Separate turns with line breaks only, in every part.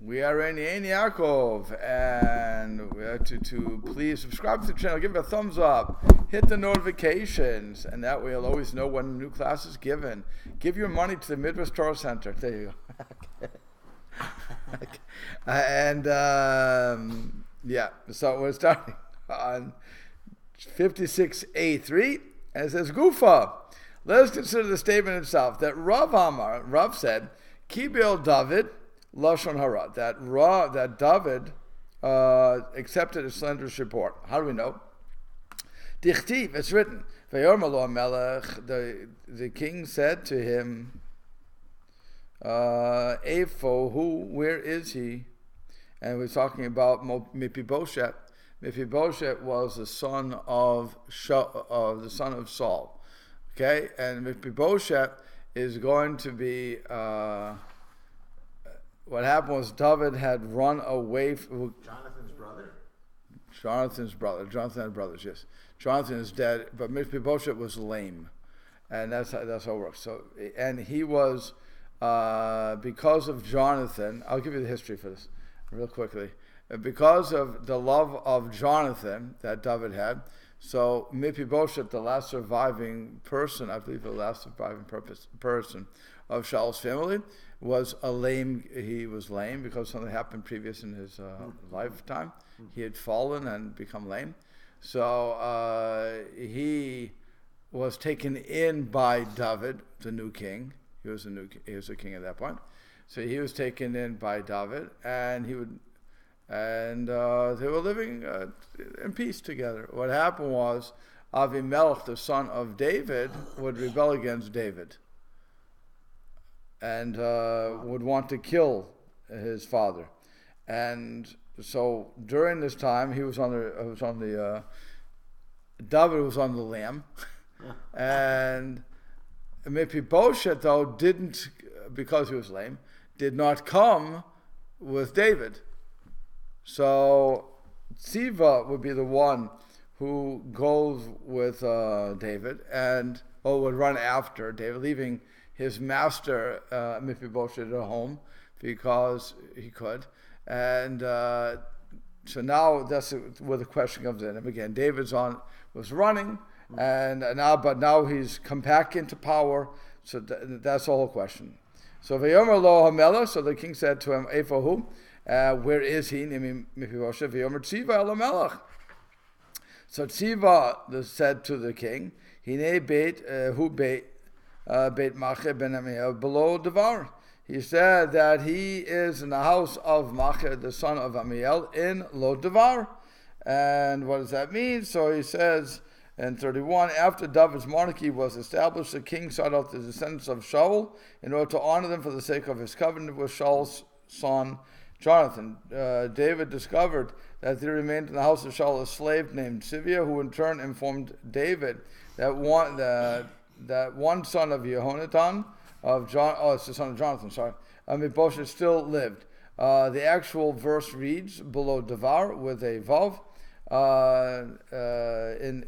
We are in Eyn Yaakov, and we have to please subscribe to the channel, give it a thumbs up, hit the notifications, and that way you'll always know when a new class is given. Give your money to the Midwest Torah Center. There you go. Okay. So we're starting on 56A3, and it says, Gufa. Let us consider the statement itself that Rav said, Kibel David, Lashon Hara, that David accepted a slanderous report. How do we know? Dichtiv, it's written, Vayormalo Melech, the king said to him, Eifo, where is he? And we're talking about MIpiboshet. MIpiboshet was the son of Saul. Okay, and MIpiboshet is going to be. What happened was David had run away from
Jonathan's brother.
Jonathan had brothers. Yes, Jonathan is dead, but MIpiboshet was lame, and that's how it works. So, and he was because of Jonathan. I'll give you the history for this real quickly. Because of the love of Jonathan that David had, so MIpiboshet, the last surviving person, I believe the last surviving person of Shaul's family, was he was lame because something happened previous in his lifetime. He had fallen and become lame. So he was taken in by David, the new king. He was a king at that point. So he was taken in by David, and they were living in peace together. What happened was Avimelech, the son of David, would rebel against David and would want to kill his father. And so during this time, David was on the lamb, and MIpiboshet, though, didn't, because he was lame, did not come with David. So Tziva would be the one who goes with David would run after David, leaving his master MIpiboshet at home because he could. And so now that's where the question comes in. And again, David was running, and now he's come back into power. So that's the whole question. So Vayomer lo hamelech, so the king said to him, Eifo hu? Where is he? MIpiboshet Vayomer Tziva el hamelech. So Tziva said to the king, Hine beit Mache ben Amiel below Devar. He said that he is in the house of Mache, the son of Amiel, in Lo Devar. And what does that mean? So he says in 31, after David's monarchy was established, the king sought out the descendants of Shaul in order to honor them for the sake of his covenant with Shaul's son Jonathan. David discovered that there remained in the house of Shaul a slave named Sivia, who in turn informed David that one son of Yehonatan, it's the son of Jonathan, MIpiboshet still lived. The actual verse reads, below Devar, with a Vav,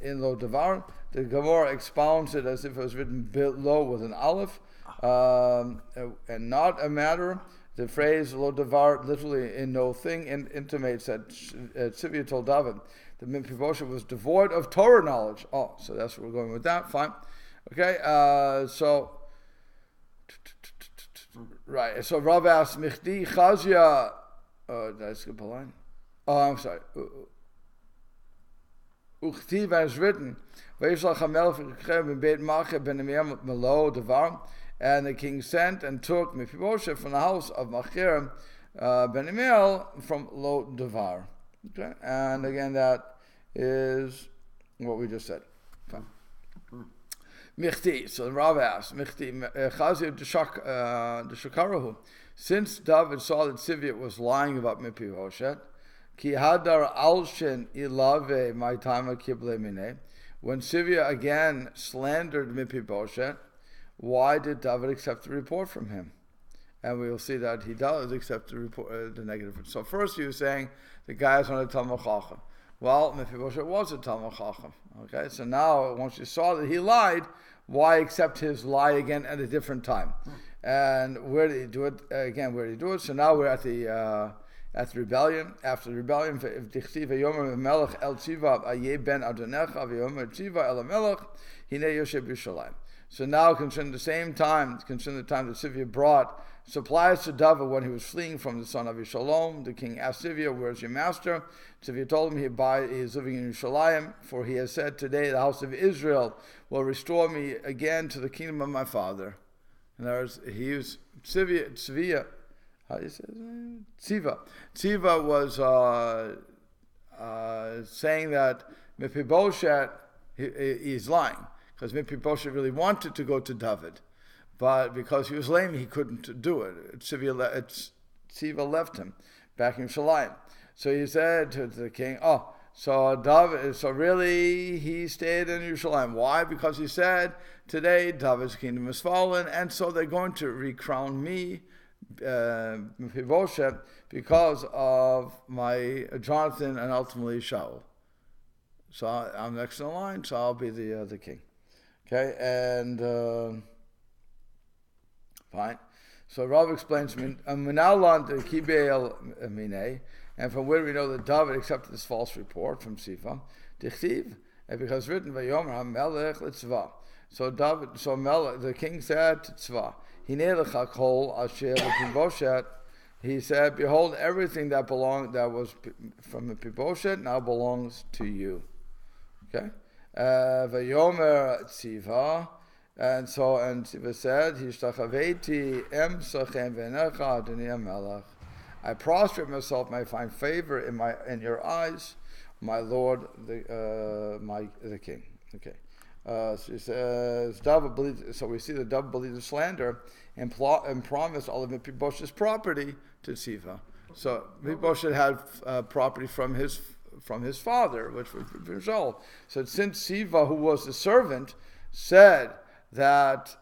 in Lo Devar. The Gemara expounds it as if it was written below with an Aleph, and not a matter. The phrase Lo Devar, literally in no thing, intimates that Tzivia told David that MIpiboshet was devoid of Torah knowledge. Oh, so that's where we're going with that. Fine. Okay, right. So Rav asked, Michdi Chazia, did I skip a line? Oh, I'm sorry. Uchtiv has written, Vayishlach HaMelech v'Kechem beit Mache ben Amiel Melo Devar, and the king sent and took MIpiboshet from the house of Machir ben Amiel from Lo Devar. Okay, and again that is what we just said. Fine. Michti, so Rav asked, Michti Chazi Deshakarahu, since David saw that Tzivia was lying about MIpiboshet, Ki hadar alshin ilave my time kible mine. When Tzivia again slandered MIpiboshet, why did David accept the report from him? And we will see that he does accept the report, the negative. So first he was saying the guy is on a Talmud Chacham. Well, MIpiboshet was a Talmud Chacham. Okay, so now once you saw that he lied, Why accept his lie again at a different time? And where did he do it? Again, where did he do it? So now we're at the rebellion. After the rebellion, Dichtiv Vayomer Melech El Tziva Aye Ben Adonecha Vayomer Tziva El Melech Hine Yosef B'Yerushalayim. So now, concerning the time that Tzivia brought supplies to David when he was fleeing from the son of Yishalom, the king asked Tzivia, "Where's your master?" Tzivia told him he is living in Yerushalayim, for he has said, "Today the house of Israel will restore me again to the kingdom of my father." In other words, he used Tzivia. How do you say his name? Tziva. Tziva was saying that MIpiboshet, he's lying, because MIpiboshet really wanted to go to David, but because he was lame, he couldn't do it. Tziva left him back in Shalim. So he said to the king, so really he stayed in Yerushalayim. Why? Because he said, today David's kingdom is fallen, and so they're going to recrown me, MIpiboshet, because of my Jonathan and ultimately Shaul. So I'm next in the line, so I'll be the king. Okay, and fine. So Rav explains, and from where do we know that David accepted this false report from Sifa? Dichtiv, because written Vayomer HaMelech L'Tzva. So the king said to Tzva, Hinei kol asher MIpiboshet. He said, behold, everything that was from MIpiboshet now belongs to you. Okay? Vayomer Tziva, and Tziva said, Hishtachaveti emsachem v'necha adoni HaMelech. I prostrate myself, may I find favor in your eyes, my Lord, the king. Okay. She says, David believed, so we see that David believed the slander and promised all of MIpiboshet's property to Tziva. So MIpiboshet had property from his father, which was Shaul. So since Tziva, who was the servant, said that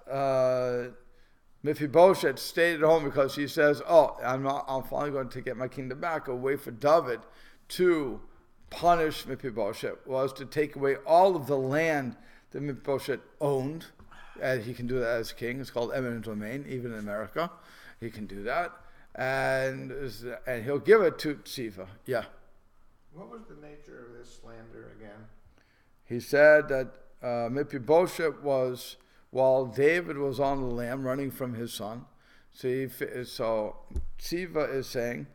MIpiboshet stayed at home because he says, I'm finally going to get my kingdom back, a way for David to punish MIpiboshet was to take away all of the land that MIpiboshet owned, and he can do that as king. It's called eminent domain, even in America. He can do that, and he'll give it to Tziva. Yeah.
What was the nature of this slander again?
He said that MIpiboshet was, while David was on the lam running from his son, so Tziva is saying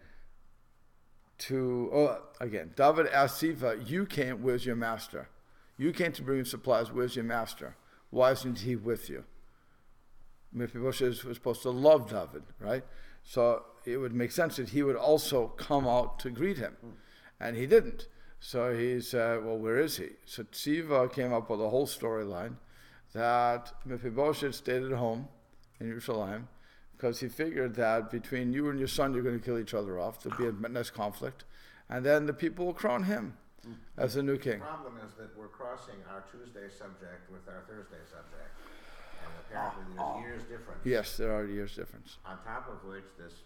David asked Tziva, where's your master? You came to bring supplies, where's your master? Why isn't he with you? MIpiboshet was supposed to love David, right? So it would make sense that he would also come out to greet him. And he didn't. So he said, well, where is he? So Tziva came up with a whole storyline that MIpiboshet stayed at home in Yerushalayim because he figured that between you and your son, you're going to kill each other off. There'll be a nice conflict. And then the people will crown him as the new king.
The problem is that we're crossing our Tuesday subject with our Thursday subject. And apparently there's years difference.
Yes, there are years difference.
On top of which, this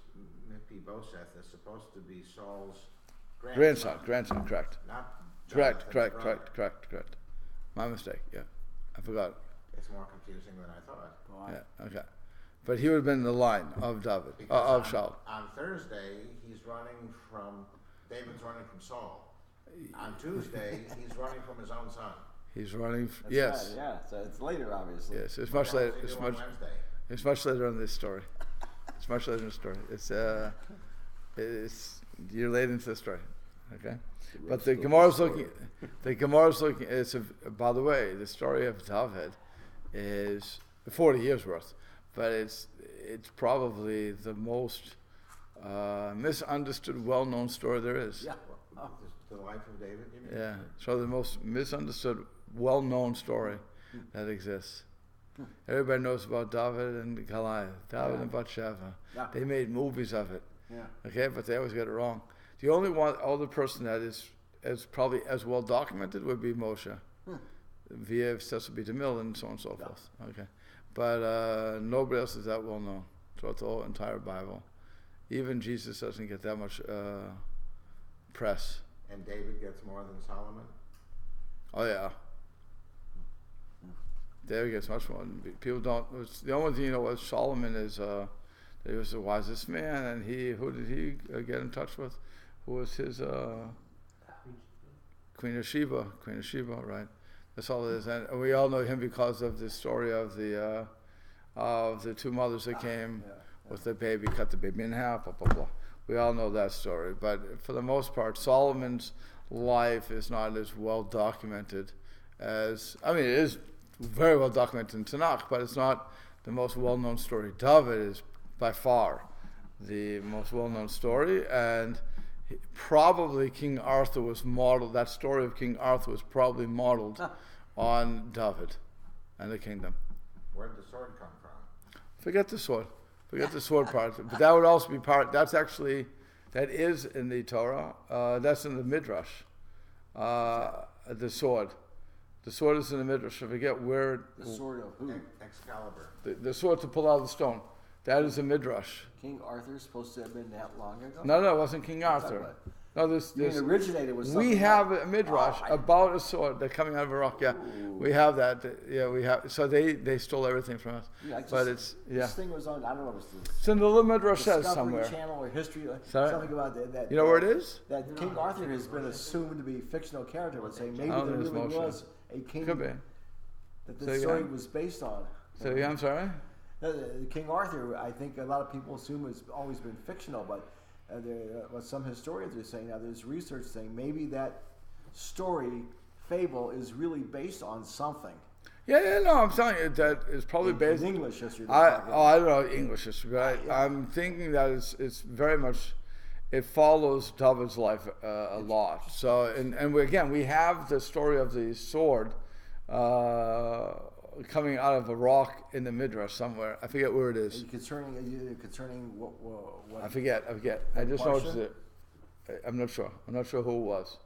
MIpiboshet is supposed to be Saul's
grandson, correct.
Not
correct. My mistake, yeah. I forgot.
It's more confusing than I thought.
Yeah, okay. But he would have been in the line of David, of Shaul.
On Thursday, David's running from Saul. On Tuesday, he's running from his own son.
He's running,
yes. Right, yeah, so it's later, obviously.
Yes, it's much later. It's much later in this story. It's much later in the story. You're late into the story, okay? But the Gemara's looking. It's by the way, the story of David is 40 years worth, but it's probably the most misunderstood, well-known story there is.
Yeah, the life of David. You mean?
Yeah, so the most misunderstood, well-known story that exists. Everybody knows about David and Goliath, David and Bathsheba. Yeah. They made movies of it. Yeah. Okay, but they always get it wrong. The only other person that is probably as well documented would be Moshe, via Cecil DeMille and so on and so forth. Okay, but nobody else is that well known throughout the whole entire Bible. Even Jesus doesn't get that much press.
And David gets more than Solomon?
Oh yeah. David gets much more. People don't. The only thing you know was Solomon is he was the wisest man, and who did he get in touch with? Who was his Queen of Sheba, right? That's all it is, and we all know him because of the story of the two mothers that came with the baby, cut the baby in half, blah blah blah. We all know that story, but for the most part, Solomon's life is not as well documented as, I mean, it is very well documented in Tanakh, but it's not the most well-known story. David is by far the most well-known story, and probably King Arthur was modeled, that story of King Arthur was probably modeled on David and the kingdom.
Where did the sword come from?
Forget the sword part. But that would also be that is in the Torah. That's in the Midrash. The sword. The sword is in the Midrash. I forget where.
The sword of who?
Excalibur.
The sword to pull out of the stone. That is a Midrash.
King Arthur is supposed to have been that long ago?
No, it wasn't King Arthur. No, this
originated with something.
We have a Midrash about a sword that coming out of a rock. Yeah, we have that. Yeah, we have. So they stole everything from us.
Yeah,
This
thing was on. I don't know. It was
it's in the little Midrash says
Discovery
somewhere.
Channel or History.
Sorry?
Something about that.
You know where it is?
That King Arthur has been assumed to be a fictional character. Would say maybe
Oh,
there
there's
really
motion.
was a king
Could be.
that the story was based on.
So yeah, I'm sorry.
King Arthur, I think a lot of people assume has always been fictional, but some historians are saying now there's research saying maybe that story, fable, is really based on something.
Yeah, no, I'm telling you that it's probably based
in English history.
I don't know English history, but I'm thinking that it's very much, it follows David's life a lot. So, and we have the story of the sword coming out of a rock in the Midrash somewhere. I forget where it is.
Concerning what
I forget. I just know it's it. I'm not sure who it was.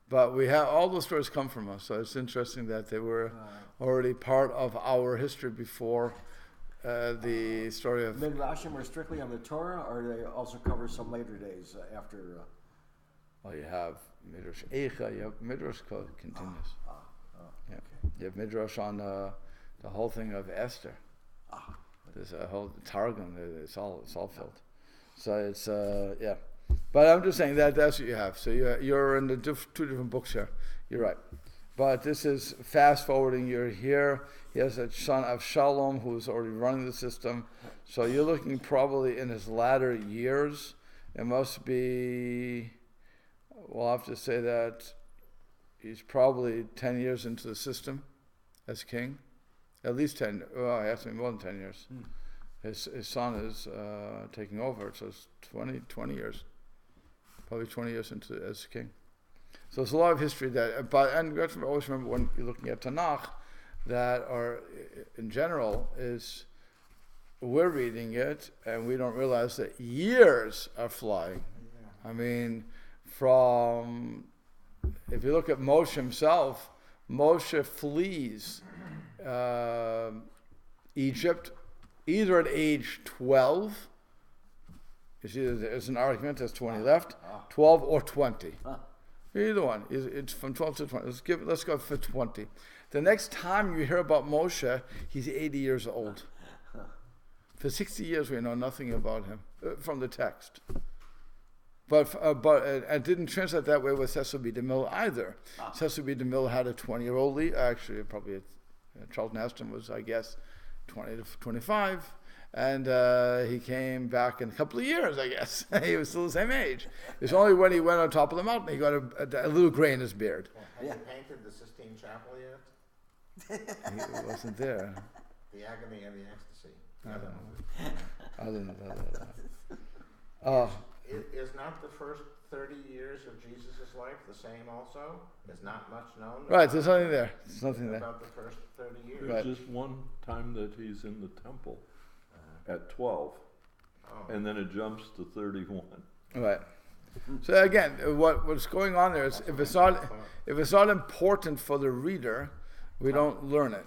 But we have all those stories come from us, so it's interesting that they were already part of our history before the story of.
Midrashim were strictly on the Torah, or they also cover some later days after.
Well, you have Midrash Eicha, you have Midrash continues. Yeah. Okay. You have Midrash on the whole thing of Esther. There's a whole Targum. It's all filled. So it's yeah. But I'm just saying that's what you have. So you're in the two different books here. You're right. But this is fast forwarding. You're here. He has a son of Shalom who's already running the system. So you're looking probably in his latter years. It must be. We'll have to say that. He's probably 10 years into the system as king. At least 10. Well, it has to be more than 10 years. His son is taking over, so it's 20 years. Probably 20 years into as king. So there's a lot of history that, and you have to always remember when you're looking at Tanakh, that are, in general, is we're reading it and we don't realize that years are flying. Yeah. I mean, if you look at Moshe himself, Moshe flees Egypt either at age 12, there's an argument, there's 20 left, 12 or 20. Either one. It's from 12 to 20. Let's go for 20. The next time you hear about Moshe, he's 80 years old. For 60 years we know nothing about him from the text. But it didn't translate that way with Cecil B. DeMille either. Cecil B. DeMille had a 20-year-old lead. Actually, probably Charlton Heston was, I guess, 20 to 25. And he came back in a couple of years, I guess. He was still the same age. It's only when he went on top of the mountain, he got a little gray in his beard.
Has he painted the Sistine Chapel yet?
He wasn't there.
The agony and the ecstasy.
I don't know.
Is not the first 30 years of Jesus' life the same also? Is not much known?
Right, there's nothing there. There's nothing there.
About the first 30 years.
There's just one time that he's in the temple at 12. And then it jumps to 31.
Right. So again, what's going on there is if it's not important for the reader, we don't learn it.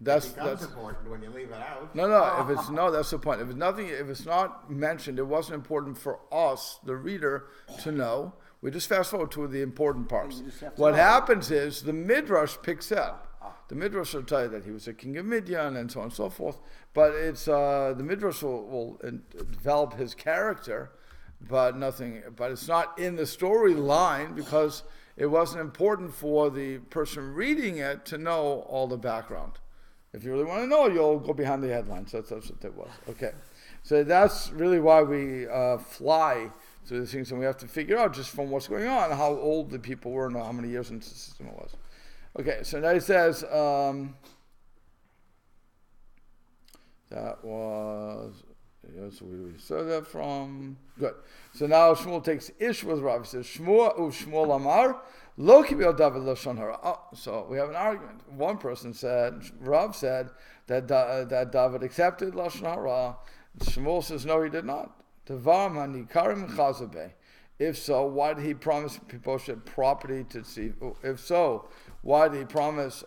That's
important when you leave it out.
No, that's the point. If it's not mentioned, it wasn't important for us, the reader, to know. We just fast forward to the important parts. What happens is the Midrash picks up. The Midrash will tell you that he was a king of Midian and so on and so forth. But it's the Midrash will develop his character, but nothing. But it's not in the storyline because it wasn't important for the person reading it to know all the background. If you really want to know, you'll go behind the headlines. That's what it was. Okay, so that's really why we fly through these things, and we have to figure out just from what's going on how old the people were and how many years into the system it was. Okay, so now he says that was. Yes, we saw that from. Good. So now Shmuel takes ish with Rav. He says, Shmuel Amar, lo kibil David lashon hara. Oh, so we have an argument. One person said, Rav said, that David accepted lashon hara. Shmuel says, no, he did not. Devar manikarim chazabe. If so, why did he promise MIpiboshet property to see? If so, why did he promise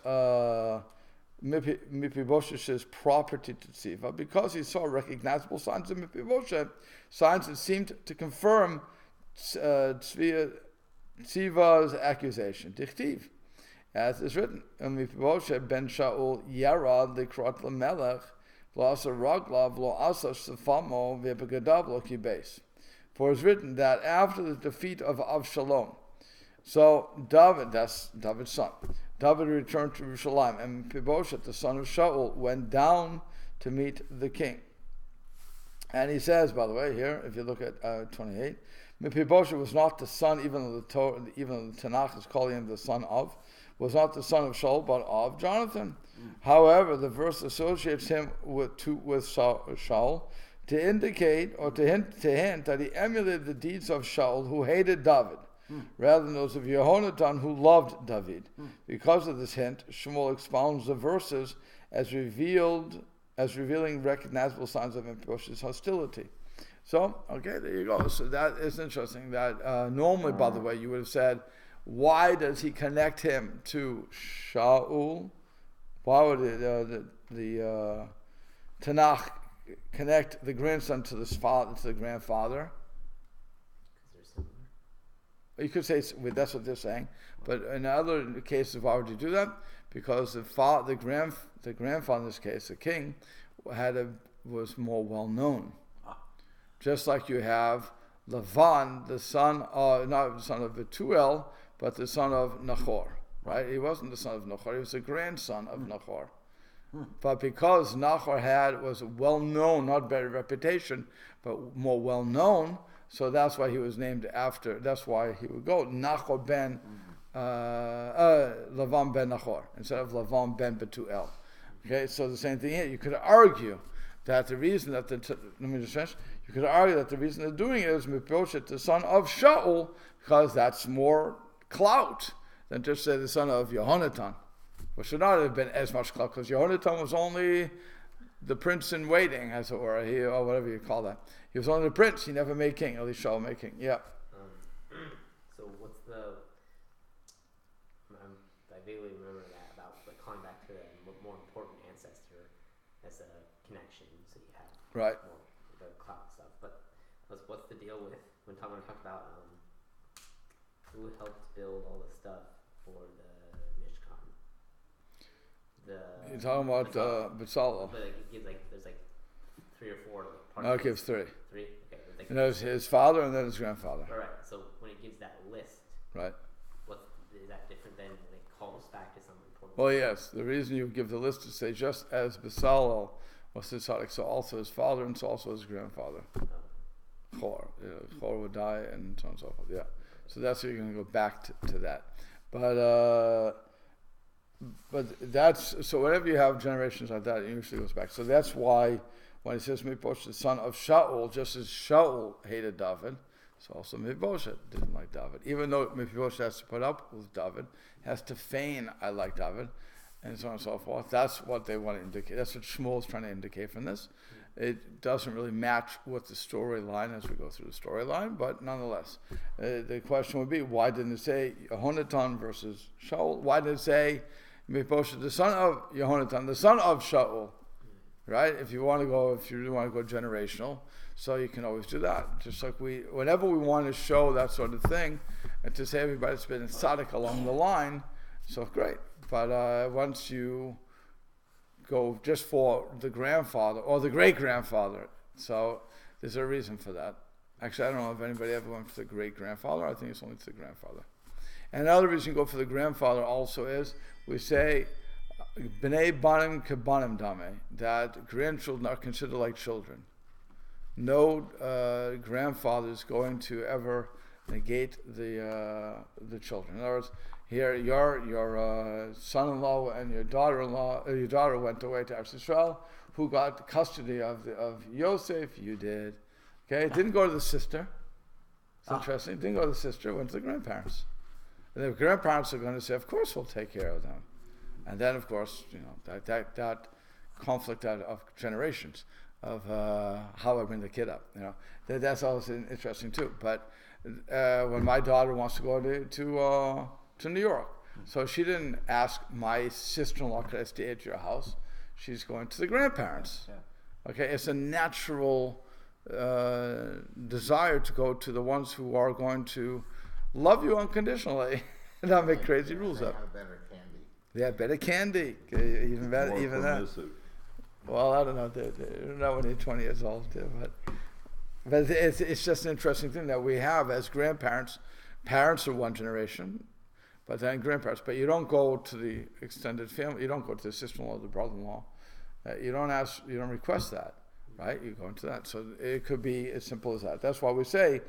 MIpiboshet's property to Tziva? Because he saw recognizable signs of MIpiboshet, signs that seemed to confirm Tziva's accusation. Dichtiv, as is written, MIpiboshet ben Shaul yarad likrot lemelech lo asa raglav lo asa sefamo v'begadav lo kibes. For it is written that after the defeat of Avshalom, so David, that's David's son, David returned to Jerusalem, and MIpiboshet, the son of Shaul, went down to meet the king. And he says, by the way, here, if you look at 28, MIpiboshet was not the son, even though the Tanakh is calling him the son of, was not the son of Shaul, but of Jonathan. However, the verse associates him with Shaul to indicate or to hint that he emulated the deeds of Shaul, who hated David, rather than those of Yehonatan, who loved David. Because of this hint, Shmuel expounds the verses as revealing recognizable signs of MIpiboshet's hostility. So, okay, there you go. So that is interesting. That normally, by the way, you would have said, why does he connect him to Shaul? Why would the Tanakh connect the grandson to the grandfather? You could say that's what they're saying, but in other cases, why would you do that? Because the grandfather in this case, the king, was more well known. Just like you have Lavan, the son of not the son of Betuel, but the son of Nachor. Right? He wasn't the son of Nachor; he was the grandson of Nachor. But because Nachor was well known, not better reputation, but more well known, so that's why he was named after. That's why he would go Nachor ben Lavan ben Nachor instead of Lavan ben Betuel. Okay, so the same thing here. You could argue that the reason that they're doing it is MIpiboshet, the son of Shaul, because that's more clout than just say the son of Yehonatan. Which should not have been as much clout, because Yehonatan was only the prince in waiting, as it were, or whatever you call that. He was only the prince. He never made king. At least Shaul made king. Yeah.
So what's the? I vaguely remember that about calling back to the more important ancestor as a connection, so you have
right
more the cloud stuff. But what's the deal with when talking about who helped build all the stuff for the Mishkan?
You're talking about Bezalel.
But it gives there's 3 or 4 parts.
No, it gives 3.
3? Okay.
And there's his father and then his grandfather.
All right. So when it gives that list,
right?
Is that different than when it calls back to something important?
Well, yes. The reason you give the list is to say just as Bezalel was his tzaddik, so also his father and so also his grandfather. Chor. Chor would die and so on and so forth. Yeah. So that's why you're going to go back to that. But that's, so whenever you have generations like that, it usually goes back. So that's why when it says MIpiboshet, the son of Shaul, just as Shaul hated David, so also MIpiboshet didn't like David. Even though MIpiboshet has to put up with David, has to feign, I like David, and so on and so forth. That's what they want to indicate. That's what Shmuel is trying to indicate from this. It doesn't really match with the storyline as we go through the storyline, but nonetheless, the question would be, why didn't it say Yehonatan versus Shaul? Why did it say MIpiboshet, the son of Yehonatan, the son of Shaul? Right? If you really want to go generational, so you can always do that. Just like whenever we want to show that sort of thing, and to say everybody's been tzaddik along the line, so great. But once you go just for the grandfather or the great-grandfather, so there's a reason for that. Actually, I don't know if anybody ever went for the great-grandfather. I think it's only to the grandfather. And another reason you go for the grandfather also is we say, B'nai banim kebanim dame, that grandchildren are considered like children. No grandfather is going to ever negate the children. In other words, here your son-in-law and your daughter went away to Eretz Yisrael. Who got custody of Yosef? You did. Okay, it didn't go to the sister. It's interesting. It didn't go to the sister. It went to the grandparents. And the grandparents are going to say, "Of course, we'll take care of them." And then, of course, that conflict of generations of how I bring the kid up. That's always interesting too. But when my daughter wants to go to New York, so she didn't ask my sister-in-law, "Could I stay at your house?" She's going to the grandparents. Yeah. Okay, it's a natural desire to go to the ones who are going to love you unconditionally and not make crazy rules up.
They have better candy.
They have better candy, even better,
More
even that.
permissive.
Well, I don't know. They're not when they're 20 years old, but it's just an interesting thing that we have as grandparents. Parents are one generation, but then grandparents. But you don't go to the extended family. You don't go to the sister-in-law, the brother-in-law. You don't request that, right? You go into that. So it could be as simple as that. That's why we say,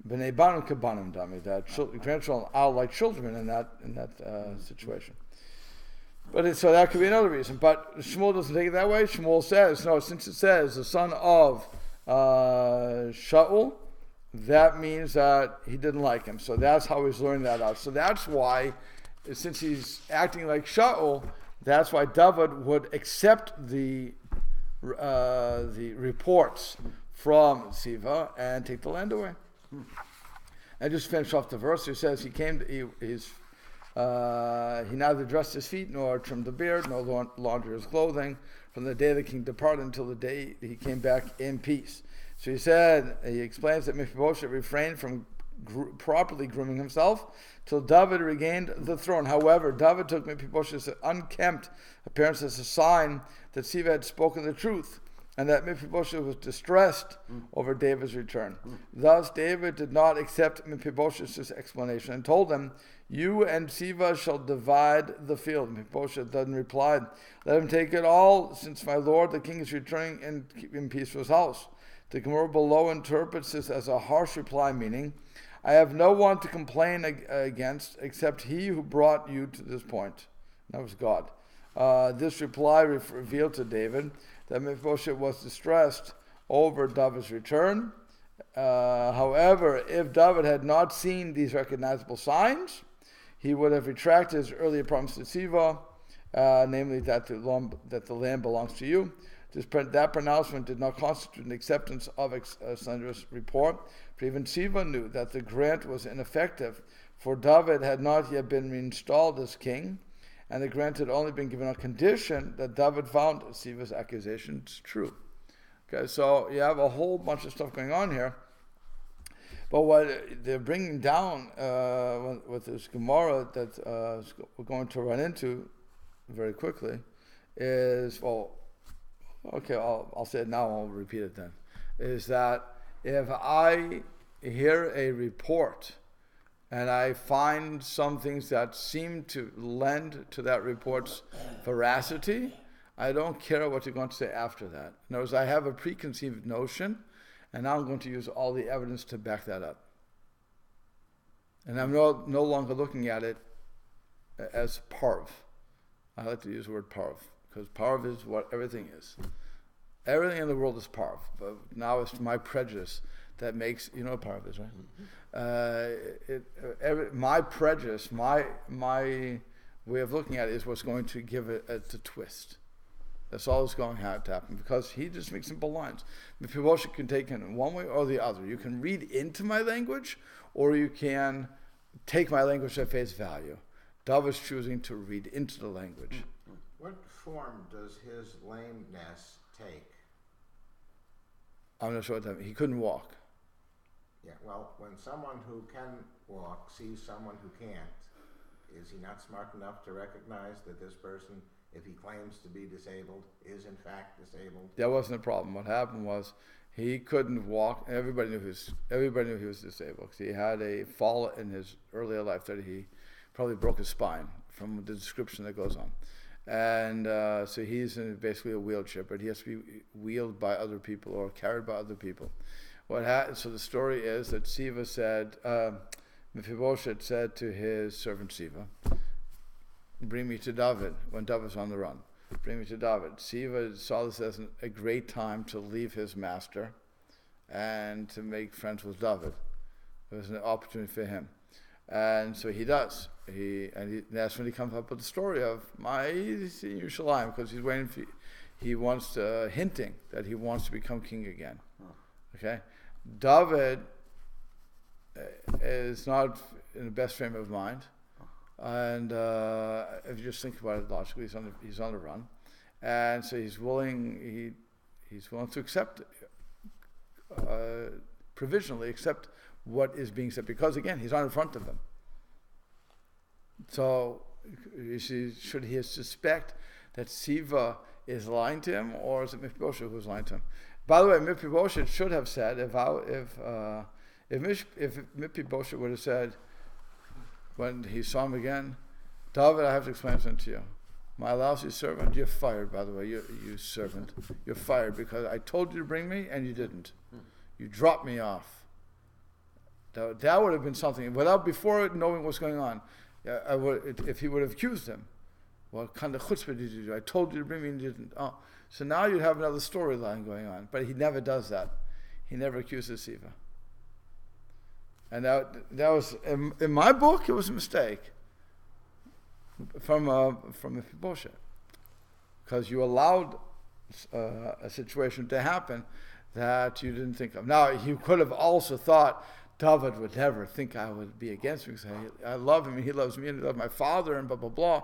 "B'nai banim kebanim dami," that grandchildren are like children in that situation. But so that could be another reason. But Shmuel doesn't take it that way. Shmuel says, no, since it says the son of Shaul, that means that he didn't like him. So that's how he's learning that out. So that's why, since he's acting like Shaul, that's why David would accept the reports from Siva and take the land away. And just finish off the verse. He says he neither dressed his feet nor trimmed the beard nor laundered his clothing from the day the king departed until the day he came back in peace. So he explains that MIpiboshet refrained from properly grooming himself till David regained the throne. However, David took MIpiboshet's unkempt appearance as a sign that Siva had spoken the truth, and that MIpiboshet was distressed over David's return. Thus, David did not accept MIpiboshet's explanation and told him, "You and Siva shall divide the field." MIpiboshet then replied, "Let him take it all, since my lord the king is returning in peace to his house." The Gemara below interprets this as a harsh reply, meaning, "I have no one to complain against except he who brought you to this point." That was God. This reply revealed to David that MIpiboshet was distressed over David's return. However, if David had not seen these recognizable signs, he would have retracted his earlier promise to Siva, namely that the land belongs to you. That pronouncement did not constitute an acceptance of a slanderous report, but even Siva knew that the grant was ineffective, for David had not yet been reinstalled as king, and the grant had only been given on condition that David found Siva's accusations true. Okay, so you have a whole bunch of stuff going on here. But what they're bringing down with this Gemara that we're going to run into very quickly is, I'll say it now, I'll repeat it then, is that if I hear a report and I find some things that seem to lend to that report's veracity, I don't care what you're going to say after that. In other words, I have a preconceived notion, and now I'm going to use all the evidence to back that up. And I'm no longer looking at it as parv. I like to use the word parv, because parv is what everything is. Everything in the world is parv. But now it's my prejudice that makes, you know what parv is, right? My prejudice, my way of looking at it is what's going to give it a twist. That's all that's going to happen, because he just makes simple lines. MIpiboshet can take it in one way or the other. You can read into my language, or you can take my language at face value. David's choosing to read into the language.
What form does his lameness take?
I'm not sure what that means. He couldn't walk.
Yeah, well, when someone who can walk sees someone who can't, is he not smart enough to recognize that this person, if he claims to be disabled, is in fact disabled?
That wasn't a problem. What happened was he couldn't walk. Everybody knew he was disabled. He had a fall in his earlier life that he probably broke his spine from the description that goes on. And so he's in basically a wheelchair, but he has to be wheeled by other people or carried by other people. So the story is that Siva said, MIpiboshet said to his servant Siva, bring me to David, when David's on the run. Bring me to David. Siva saw this as a great time to leave his master and to make friends with David. It was an opportunity for him. And so he does. That's when he comes up with the story of my Yerushalayim, because he's waiting for, hinting that he wants to become king again. Okay? David is not in the best frame of mind. And if you just think about it logically, he's on the run, and so he's willing to accept, provisionally accept what is being said, because again he's on in front of them. So should he suspect that Siva is lying to him, or is it MIpiboshet who's lying to him? By the way, MIpiboshet should have said, if MIpiboshet would have said, when he saw him again, David, I have to explain something to you. My lousy servant, you're fired, by the way, you servant. You're fired because I told you to bring me and you didn't. You dropped me off. That would have been something. Before knowing what's going on, if he would have accused him, what kind of chutzpah did you do? I told you to bring me and you didn't. Oh, so now you'd have another storyline going on. But he never does that. He never accuses Siva. And that was, in my book, it was a mistake from MIpiboshet, because you allowed a situation to happen that you didn't think of. Now, you could have also thought David would never think I would be against me, because I love him and he loves me and he loves my father and blah, blah, blah.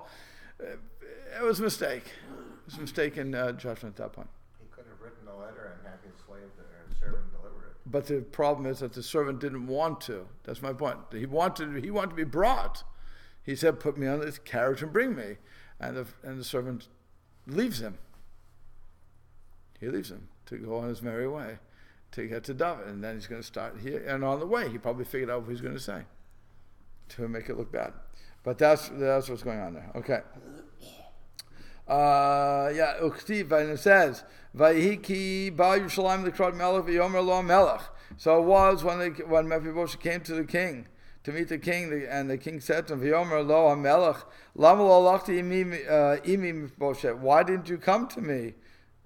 It was a mistake. It was a mistaken judgment at that point.
He could have written a letter and had his slave or servant deliver it.
But the problem is that the servant didn't want to. That's my point. He wanted to be brought. He said, put me on this carriage and bring me. And the servant leaves him. He leaves him to go on his merry way to get to David. And then he's going to start here. And on the way, he probably figured out what he's going to say to make it look bad. But that's what's going on there. Okay. Uktiv, and it says, Vayiki ba Yerushalayim l'krad melech v'yomer lo melech. So it was when MIpiboshet came to the king, to meet the king, and the king said to him, v'yomer lo hamelech, lama lo lachti imi MIpiboshet. Why didn't you come to me?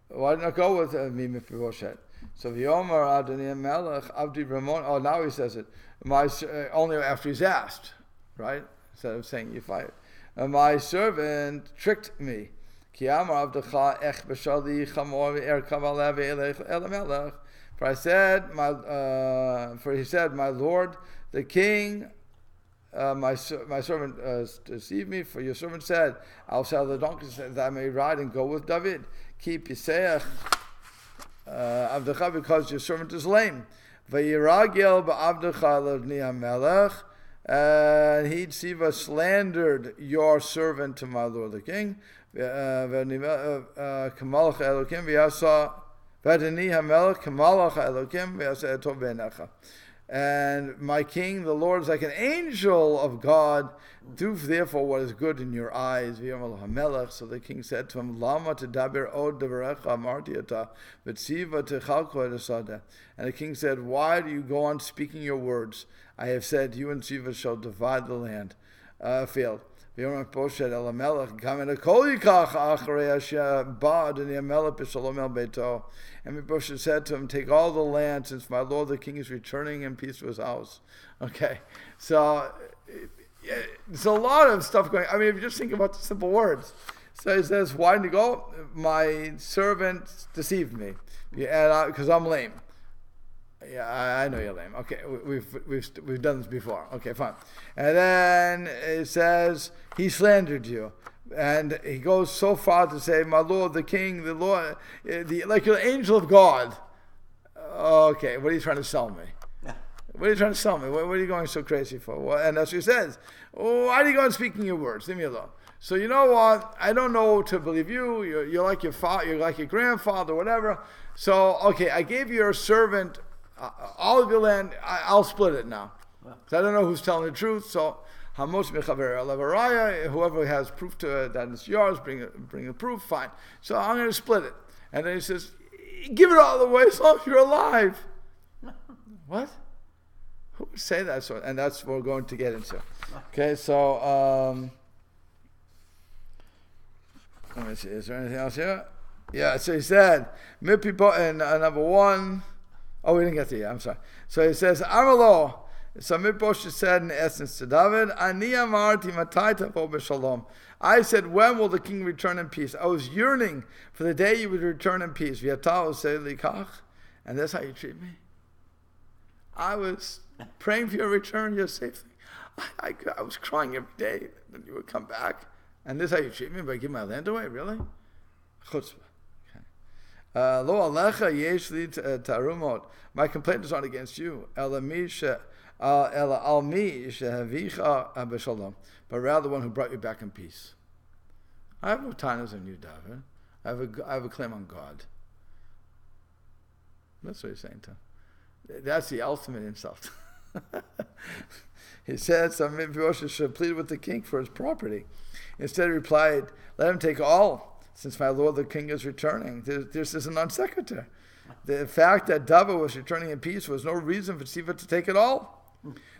Why didn't I go with me, MIpiboshet? So v'yomer adoni hamelech avdi ramon. Oh, now he says it. Only after he's asked, right? Instead of saying you fired. My servant tricked me. For he said, my lord, the king, my servant deceived me. For your servant said, I'll sell the donkeys that I may ride and go with David. Keep Yiseach Avdecha, because your servant is lame. Vayiragel ba'avdecha levni hamelech. And he, Siva, slandered your servant to my lord the king. And my king, the Lord, is like an angel of God. Do therefore what is good in your eyes. So the king said to him, Lama tedaber od devarecha amartiata, v'tziva techalko edasada. And the king said, why do you go on speaking your words? I have said, you and Siva shall divide the land, field. MIpiboshet el hamelech kamen kol yikach acharei asher ba adoni hamelech b'shalom el beito. And MIpiboshet said to him, take all the land, since my lord the king is returning in peace to his house. Okay, so there's a lot of stuff going. I mean, if you just think about the simple words. So he says, why didn't you go? My servant deceived me, because I'm lame. Yeah, I know you're lame. Okay, we've done this before. Okay, fine. And then it says he slandered you, and he goes so far to say, "My lord, the king, the Lord, like you're the angel of God." Okay, what are you trying to sell me? What are you trying to sell me? What are you going so crazy for? And that's what he says. Why are you going speaking your words? Leave me alone. So you know what? I don't know to believe you. You're like your father. You're like your grandfather, whatever. So okay, I gave your servant all of your land. I'll split it now. Because I don't know who's telling the truth. So whoever has proof to it, that it's yours, bring the proof. Fine. So I'm going to split it. And then he says, give it all away as long as you're alive. What? Who would say that? So, and that's what we're going to get into. Okay, so let me see. Is there anything else here? Yeah. So he said, MIpiboshet, and number one. Oh, we didn't get to it. I'm sorry. So he says, Amalo. So MIpiboshet said in essence to David, Ani amarti matai tavo b'shalom. I said, when will the king return in peace? I was yearning for the day you would return in peace. V'yata say likach, and that's how you treat me. I was praying for your return, your safety. I was crying every day that you would come back. And this is how you treat me by giving my land away? Really? Chutzpah. Lo alecha yesh li tarumot. My complaint is not against you. Ela al mi shehavicha b'shalom. But rather the one who brought you back in peace. I have no tainas on you, David. I have a claim on God. That's what he's saying to him. That's the ultimate insult. He said, some MIpiboshet should plead with the king for his property. Instead he replied, let him take all, since my lord the king is returning. This is a non sequitur. The fact that David was returning in peace was no reason for Siva to take it all.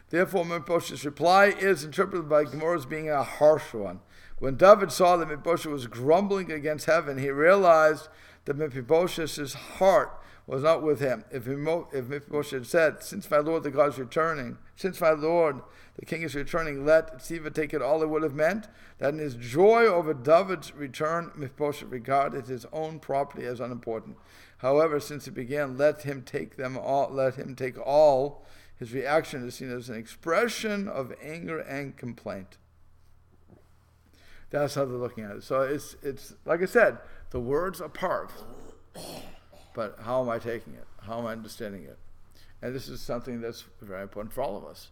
Therefore, MIpiboshet's reply is interpreted by Gemara as being a harsh one. When David saw that MIpiboshet was grumbling against heaven, he realized that MIpiboshet's heart was not with him. If MIpiboshet said, since my lord the God is returning, since my lord the king is returning, let Siva take it all, it would have meant that in his joy over David's return, MIpiboshet regarded his own property as unimportant. However, since it began, let him take all, his reaction is seen as an expression of anger and complaint. That's how they're looking at it. So it's like I said, the words are powerful. But how am I taking it? How am I understanding it? And this is something that's very important for all of us.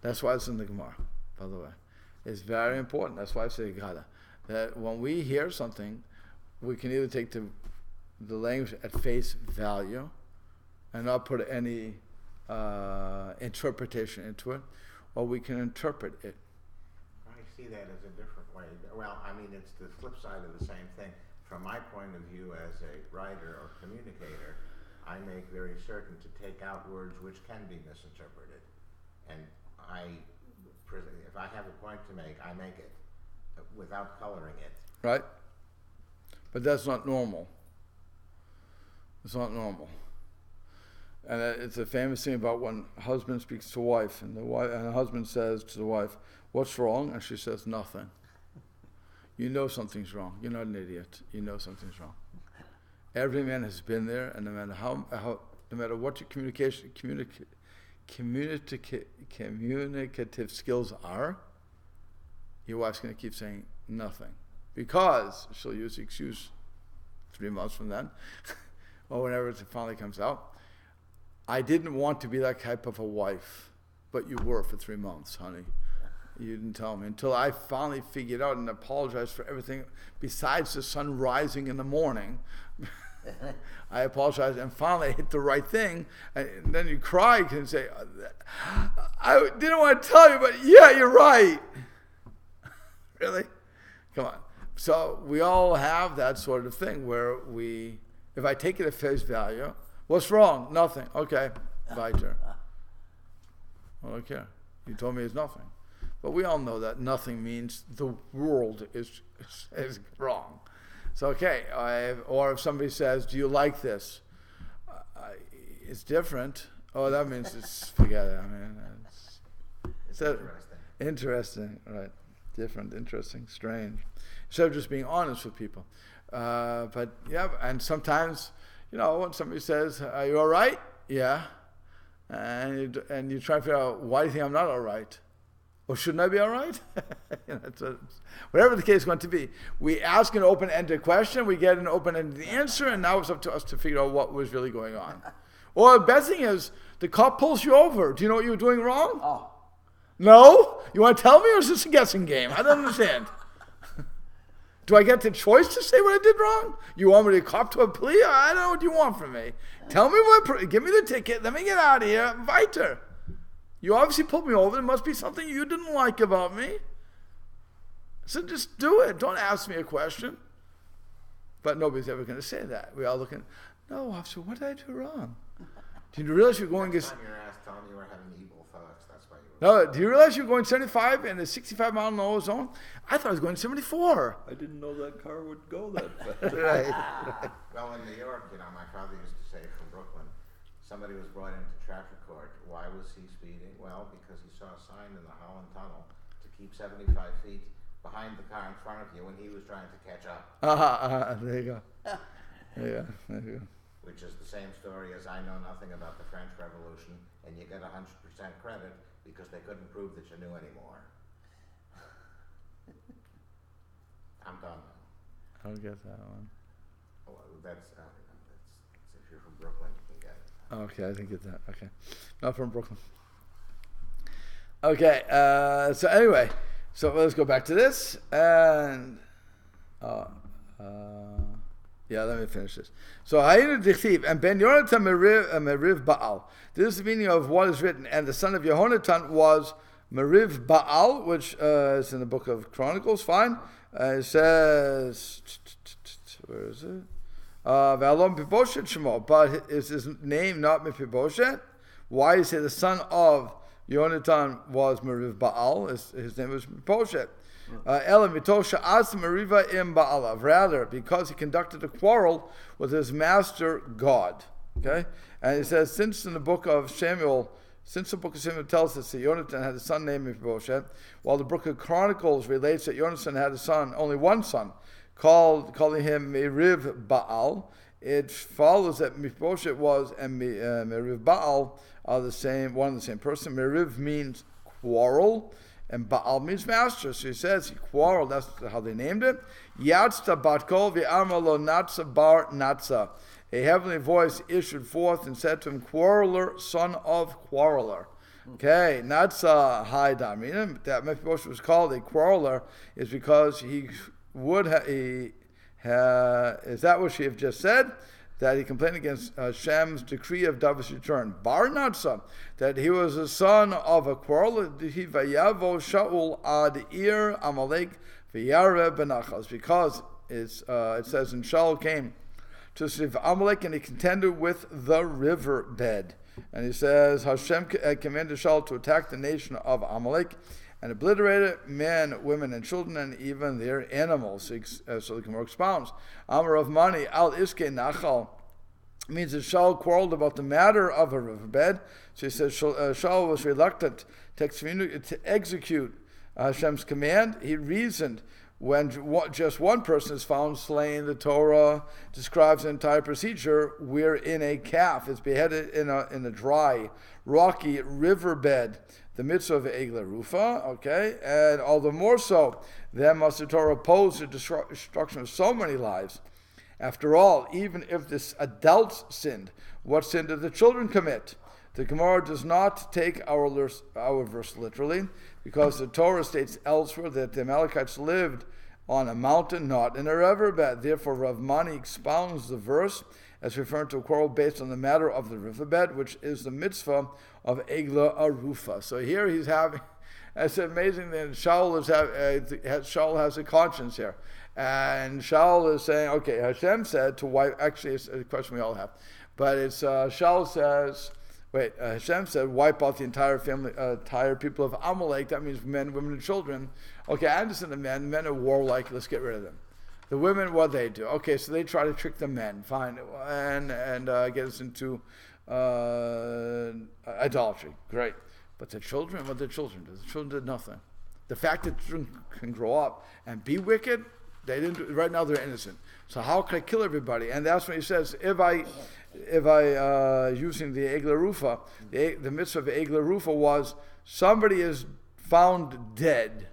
That's why it's in the Gemara, by the way. It's very important. That's why I say Gada. That when we hear something, we can either take the language at face value and not put any interpretation into it, or we can interpret it.
I see that as a different way. Well, I mean, it's the flip side of the same thing. From my point of view as a writer or communicator, I make very certain to take out words which can be misinterpreted. And if I have a point to make, I make it without coloring it.
Right? But that's not normal. It's not normal. And it's a famous thing about when a husband speaks to wife, and the husband says to the wife, what's wrong? And she says, nothing. You know something's wrong. You're not an idiot. You know something's wrong. Every man has been there, and no matter what your communicative skills are, your wife's going to keep saying nothing, because she'll use the excuse 3 months from then, or whenever it finally comes out. I didn't want to be that type of a wife, but you were for 3 months, honey. You didn't tell me until I finally figured out and apologized for everything besides the sun rising in the morning. I apologized and finally I hit the right thing. And then you cry and say, I didn't want to tell you, but yeah, you're right. Really? Come on. So we all have that sort of thing where if I take it at face value, what's wrong? Nothing. Okay, bye, Jer. I don't care. You told me it's nothing. But we all know that nothing means the world is wrong. So, okay, or if somebody says, do you like this? It's different. Oh, that means forget it. I mean, it's interesting, right? Different, interesting, strange. Instead of just being honest with people. But, yeah, and sometimes, when somebody says, are you all right? Yeah. And you try to figure out, why do you think I'm not all right? Or shouldn't I be all right? Whatever the case is going to be. We ask an open-ended question, we get an open-ended answer, and now it's up to us to figure out what was really going on. Or the best thing is, the cop pulls you over. Do you know what you were doing wrong?
Oh,
No? You want to tell me, or is this a guessing game? I don't understand. Do I get the choice to say what I did wrong? You want me to cop to a plea? I don't know what you want from me. Tell me give me the ticket, let me get out of here, weiter. You obviously pulled me over. There must be something you didn't like about me. So just do it. Don't ask me a question. But nobody's ever going to say that. We all looking, no, officer, what did I do wrong? Do you realize you're going...
Next time you're asked, tell them you were having evil thoughts. That's why you were...
No, do you realize you're going 75 in a 65 mile an hour zone? I thought I was going 74.
I didn't know that car would go that fast.
Right.
Well, in New York, my father used to say from Brooklyn, somebody was brought into traffic court. Why was he speeding? Well, because he saw a sign in the Holland Tunnel to keep 75 feet behind the car in front of you when he was trying to catch up.
There you go. Yeah, there you go.
Which is the same story as I know nothing about the French Revolution, and you get 100% credit because they couldn't prove that you knew anymore. I'm done now.
I don't get that one.
Well, that's if you're from Brooklyn, you can get it.
Okay, I didn't get that. Okay. Not from Brooklyn. Okay, so anyway, so let's go back to this, and yeah, let me finish this. So, Hayinu Dichtiv, and Ben Yonatan Meriv Baal. This is the meaning of what is written, and the son of Yehonatan was Meriv Baal, which is in the book of Chronicles, fine. It says, where is it? V'alom MIpiboshet Shemo, but is his name not MIpiboshet? Why is he the son of Yonatan was Meriv Baal? His name was MIpiboshet. Rather, because he conducted a quarrel with his master God. Okay? And it says, since the book of Samuel tells us that Yonatan had a son named MIpiboshet, while the book of Chronicles relates that Yonatan had a son, only one son, calling him Meriv Baal, it follows that MIpiboshet was and Meriv Baal are one and the same person. Meriv means quarrel, and Baal means master. So he says he quarreled. That's how they named it. Yatzta batkol v'amalo natsa bar natsa. A heavenly voice issued forth and said to him, quarreler, son of quarreler. Okay, natsa hai damina. That Mephibosheth was called a quarreler is because he would is that what she have just said? That he complained against Shem's decree of David's return. Bar Natsa, that he was the son of a quarrel. He vayavo Shaul ad ir Amalek v'yare benachas, because it says, and Shaul came to Siv Amalek and he contended with the riverbed. And he says, Hashem commanded Shaul to attack the nation of Amalek and obliterated men, women, and children, and even their animals. So the Gemara expounds. Amar of Mani al iske nachal means that Shaul quarreled about the matter of a riverbed. So he says Shaul was reluctant to execute Hashem's command. He reasoned when just one person is found slain. The Torah describes an entire procedure wherein a calf is beheaded in a dry, rocky riverbed, the mitzvah of Egla Rufa, okay? And all the more so, then must the Torah oppose the destruction of so many lives. After all, even if this adults sinned, what sin did the children commit? The Gemara does not take our verse literally, because the Torah states elsewhere that the Amalekites lived on a mountain, not in a riverbed. Therefore, Rav Mani expounds the verse as referring to a quarrel based on the matter of the riverbed, which is the mitzvah of Egla Arufa. So here he's having, it's amazing that Shaul has a conscience here. And Shaul is saying, okay, Hashem said to wipe, actually it's a question we all have, but it's, Shaul says, Hashem said, wipe out the entire people of Amalek. That means men, women, and children. Okay, I understand the men are warlike, let's get rid of them. The women, what they do? Okay, so they try to trick the men, fine, and get us into idolatry. Great. But the children, what the children do? The children did nothing. The fact that children can grow up and be wicked, they didn't do, right now they're innocent. So how can I kill everybody? And that's when he says, if I using the Egla Rufa, the mitzvah of Egla Rufa was somebody is found dead,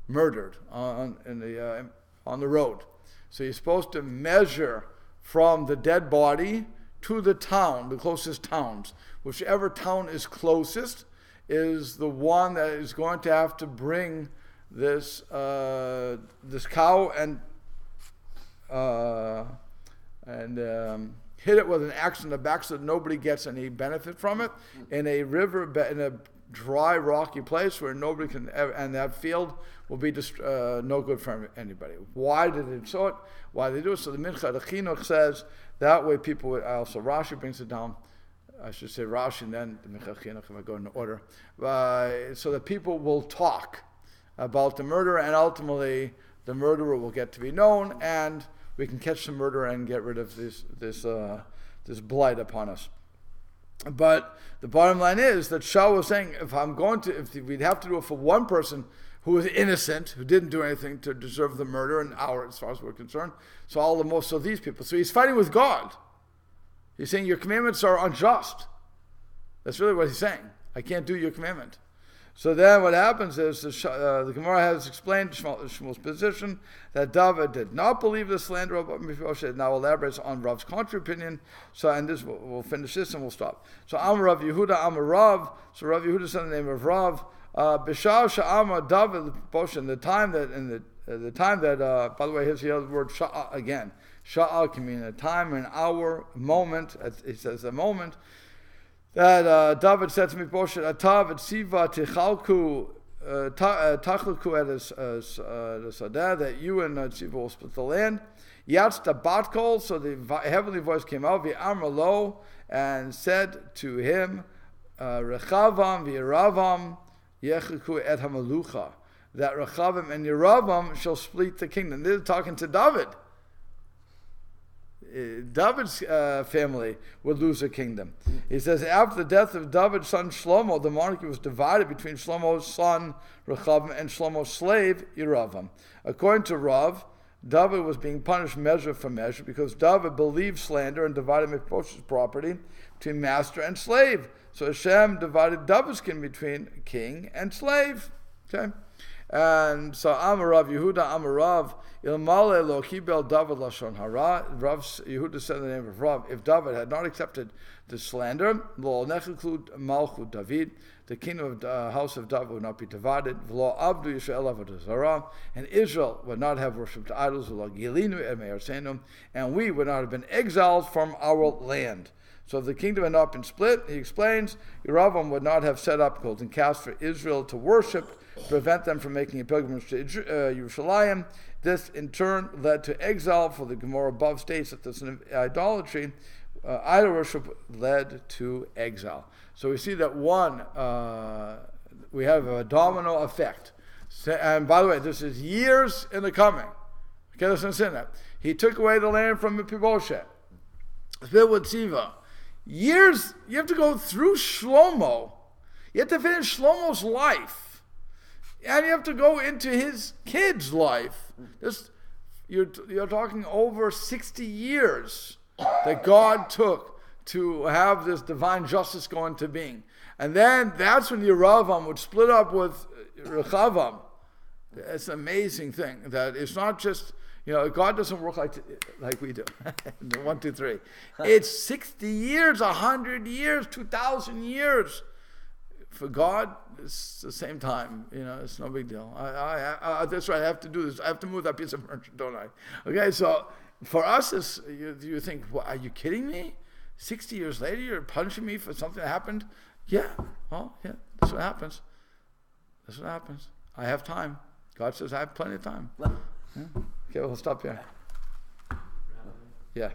murdered on the road. So you're supposed to measure from the dead body to the town, the closest towns. Whichever town is closest is the one that is going to have to bring this this cow and hit it with an axe in the back so that nobody gets any benefit from it in a river, in a dry, rocky place where nobody can ever, and that field will be no good for anybody. Why did they do it? Why did they do it? So the Mincha, the Chinuch says, that way people would, also Rashi brings it down, I should say Rashi and then the Mincha Chinuch if I go in order, so that people will talk about the murder and ultimately the murderer will get to be known and we can catch the murderer and get rid of this blight upon us. But the bottom line is that Shaul was saying, if we'd have to do it for one person who was innocent, who didn't do anything to deserve the murder, and as far as we're concerned, so these people. So he's fighting with God. He's saying your commandments are unjust. That's really what he's saying. I can't do your commandment. So then what happens is the Gemara has explained Shmuel's position that David did not believe the slander of MIpiboshet. Now elaborates on Rav's contrary opinion. So and this we'll finish this and we'll stop. So Amar Rav Yehuda Amar Rav. So Rav Yehuda said the name of Rav. B'shal Sha'amar David MIpiboshet. The time that by the way here's the other word Sha'a again. Sha'a can mean a time, an hour, a moment. It says a moment. That David said to MIpiboshet, Atav et Siva Tichalku Tachalku et Sadeh, that you and Siva will split the land. Yatz the Batkol, so the heavenly voice came out, V'amar lo, and said to him, Rechavam v'Yeravam Yechiku et Hamalucha, that Rechavam and Yeravam shall split the kingdom. They're talking to David. David's family would lose a kingdom. He says, after the death of David's son Shlomo, the monarchy was divided between Shlomo's son Rechavam and Shlomo's slave Yeravam. According to Rav, David was being punished measure for measure because David believed slander and divided MIpiboshet's property between master and slave. So Hashem divided David's kingdom between king and slave. Okay? And so Amar Rav Yehuda Amar Rav Ilmale lo kibel David lashon hara. Rav Yehuda said in the name of Rav, if David had not accepted the slander, lo nechiklu malchut David, the kingdom of the house of David would not be divided. V'lo avdu Yisrael avodah zarah, and Israel would not have worshipped idols. V'lo gilinu et me'arseinu, and we would not have been exiled from our land. So if the kingdom had not been split, he explains, Yeravam would not have set up golden calves for Israel to worship, prevent them from making a pilgrimage to Yerushalayim. This in turn led to exile, for the Gemara above states that this idolatry, idol worship led to exile. So we see that we have a domino effect. And by the way, this is years in the coming. Okay, let's understand that. He took away the land from MIpiboshet. Split with Siva. Years, you have to go through Shlomo. You have to finish Shlomo's life. And you have to go into his kid's life. You're talking over 60 years that God took to have this divine justice go into being. And then that's when Yeravam would split up with Rechavam. It's an amazing thing that it's not just, God doesn't work like we do. 1, 2, 3. It's 60 years, 100 years, 2,000 years. For God, it's the same time. It's no big deal. That's right. I have to do this. I have to move that piece of furniture, don't I? Okay, so for us, you think, are you kidding me? 60 years later, you're punishing me for something that happened? Yeah. Well, yeah. That's what happens. That's what happens. I have time. God says I have plenty of time. Yeah. Okay, we'll stop here. Yeah.